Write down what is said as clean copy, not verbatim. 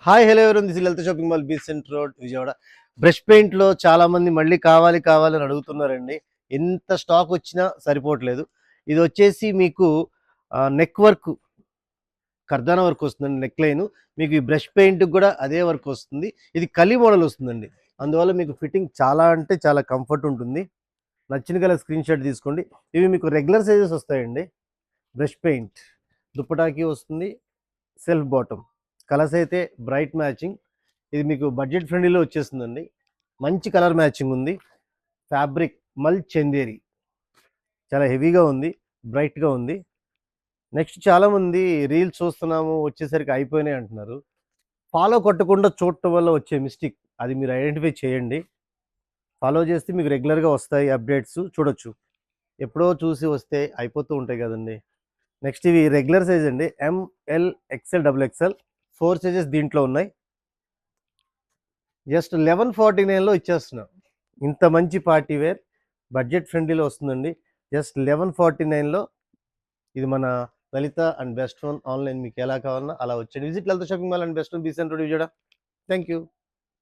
Hi hello ఎవరు this Lalitha shopping mall beach centre road Vijayawada. Brush పెయింట్లో చాలా మంది మళ్ళీ కావాలి కావాలి అని అడుగుతున్నారండి. ఎంత స్టాక్ వచ్చినా సరిపోవట్లేదు. ఇది వచ్చేసి మీకు నెక్ వర్క్, కర్దానా వర్క్ వస్తుందండి. నెక్ లైన్ మీకు ఈ బ్రష్ పెయింట్ కూడా అదే వర్క్ వస్తుంది. ఇది కలీ మోడల్ వస్తుందండి. అందువల్ల మీకు ఫిట్టింగ్ చాలా అంటే చాలా కంఫర్ట్ ఉంటుంది. నచ్చిన కలర్ స్క్రీన్ షాట్ తీసుకోండి. ఇవి మీకు రెగ్యులర్ సైజెస్ వస్తాయండి. బ్రష్ పెయింట్ దుప్పటాకి వస్తుంది. సెల్ఫ్ బాటమ్ కలర్స్ అయితే బ్రైట్ మ్యాచింగ్. ఇది మీకు బడ్జెట్ ఫ్రెండ్లీలో వచ్చేస్తుందండి. మంచి కలర్ మ్యాచింగ్ ఉంది. ఫ్యాబ్రిక్ మల్ చందేరి చాలా హెవీగా ఉంది, బ్రైట్గా ఉంది. నెక్స్ట్ చాలామంది రీల్స్ చూస్తున్నాము వచ్చేసరికి అయిపోయినాయి అంటున్నారు. ఫాలో కొట్టకుండా చూడటం వల్ల వచ్చే మిస్టేక్ అది మీరు ఐడెంటిఫై చేయండి. ఫాలో చేస్తే మీకు రెగ్యులర్గా వస్తాయి అప్డేట్స్ చూడొచ్చు. ఎప్పుడో చూసి వస్తే అయిపోతూ ఉంటాయి కదండి. నెక్స్ట్ ఇవి రెగ్యులర్ సైజ్ అండి. M L XL double XL 4 sizes దీంట్లో ఉన్నాయి. జస్ట్ 1149లో ఇచ్చేస్తున్నాం. ఇంత మంచి పార్టీ వేర్ బడ్జెట్ ఫ్రెండ్లీలో వస్తుందండి. జస్ట్ 1149లో ఇది మన లలిత అండ్ బెస్ట్ వన్ ఆన్లైన్. మీకు ఎలా కావాలన్నా అలా వచ్చేది. Visit Lalitha shopping mall and best one B centre Vijayawada. Thank you.